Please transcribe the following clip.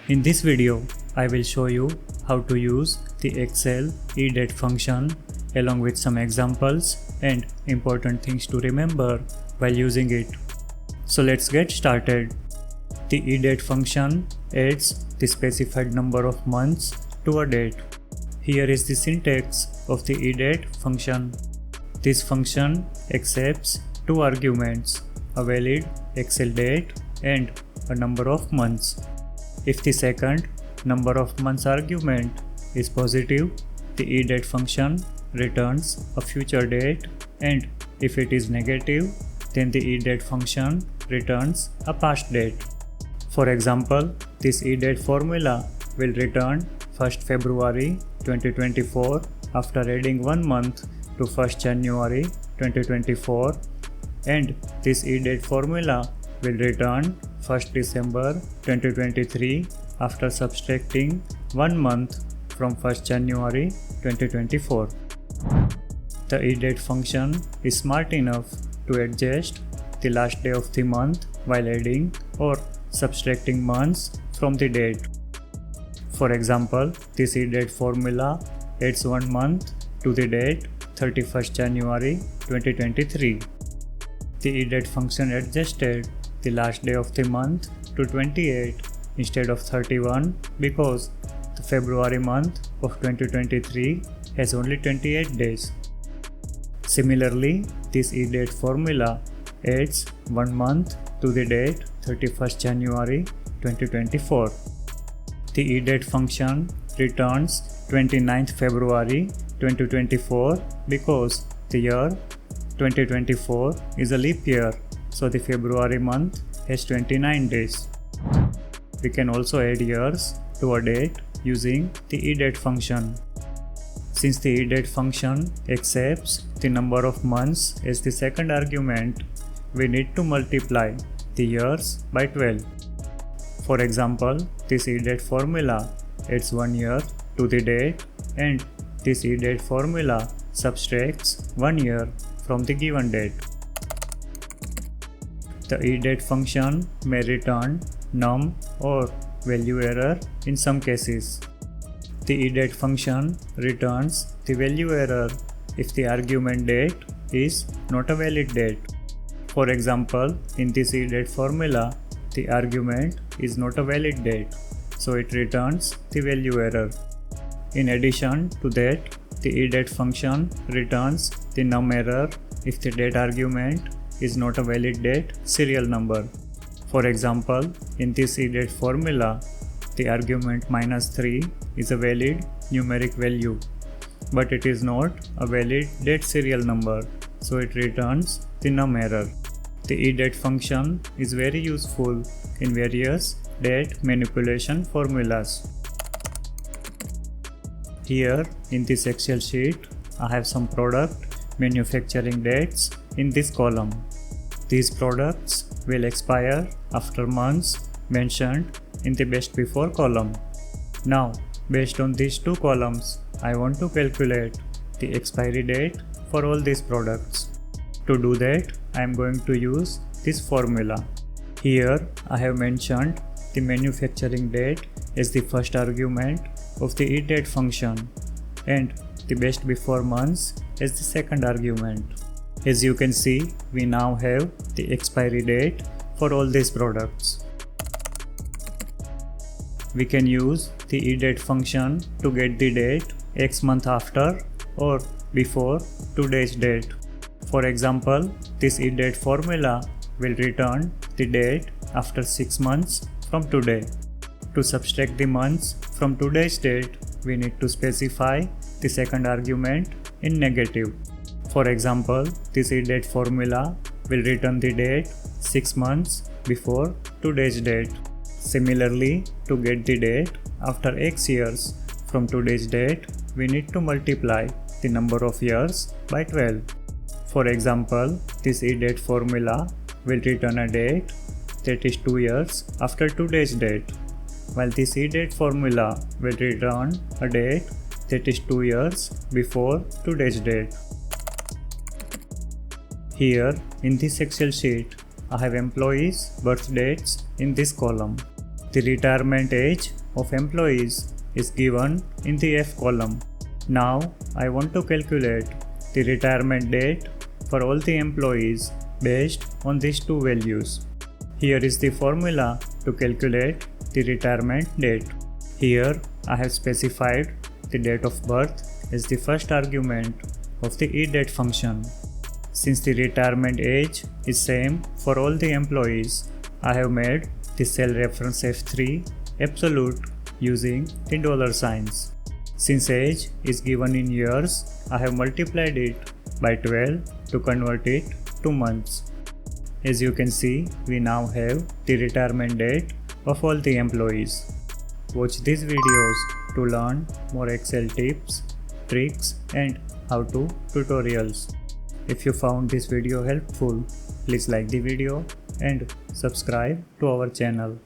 In this video, I will show you how to use the Excel EDATE function along with some examples and important things to remember while using it. So let's get started. The EDATE function adds the specified number of months to a date. Here is the syntax of the EDATE function. This function accepts two arguments, a valid Excel date and a number of months. If the second number of months argument is positive, the EDATE function returns a future date, and if it is negative, then the EDATE function returns a past date. For example, this EDATE formula will return 1st February 2024 after adding 1 month to 1st January 2024, and this EDATE formula will return 1st December 2023 after subtracting 1 month from 1st January 2024. The EDATE function is smart enough to adjust the last day of the month while adding or subtracting months from the date. For example, this EDATE formula adds 1 month to the date 31st January 2023. The EDATE function adjusted the last day of the month to 28 instead of 31 because the February month of 2023 has only 28 days. Similarly, this EDATE formula adds 1 month to the date 31st January 2024. The EDATE function returns 29th February 2024 because the year 2024 is a leap year, so the February month has 29 days. We can also add years to a date using the EDATE function. Since the EDATE function accepts the number of months as the second argument, we need to multiply the years by 12. For example, this EDATE formula adds 1 year to the date, and this EDATE formula subtracts 1 year from the given date. The EDATE function may return num or value error in some cases. The EDATE function returns the value error if the argument date is not a valid date. For example, in this EDATE formula, the argument is not a valid date, so it returns the value error. In addition to that, the EDATE function returns the num error if the date argument is not a valid date serial number. For example, in this EDATE formula, the argument -3 is a valid numeric value, but it is not a valid date serial number, so it returns the num error. The EDATE function is very useful in various date manipulation formulas. Here in this Excel sheet, I have some product manufacturing dates in this column. These products will expire after months mentioned in the best before column. Now, based on these two columns, I want to calculate the expiry date for all these products. To do that, I am going to use this formula. Here, I have mentioned the manufacturing date as the first argument of the EDATE function and the best before months as the second argument. As you can see, we now have the expiry date for all these products. We can use the EDATE function to get the date X month after or before today's date. For example, this EDATE formula will return the date after 6 months from today. To subtract the months from today's date, we need to specify the second argument in negative. For example, this EDATE formula will return the date 6 months before today's date. Similarly, to get the date after X years from today's date, we need to multiply the number of years by 12. For example, this EDATE formula will return a date that is 2 years after today's date, while this EDATE formula will return a date that is 2 years before today's date. Here in this Excel sheet, I have employees' birth dates in this column. The retirement age of employees is given in the F column. Now I want to calculate the retirement date for all the employees based on these two values. Here is the formula to calculate the retirement date. Here I have specified the date of birth as the first argument of the EDATE function. Since the retirement age is same for all the employees, I have made the cell reference F3 absolute using the dollar signs. Since age is given in years, I have multiplied it by 12 to convert it to months. As you can see, we now have the retirement date of all the employees. Watch these videos to learn more Excel tips, tricks and how-to tutorials. If you found this video helpful, please like the video and subscribe to our channel.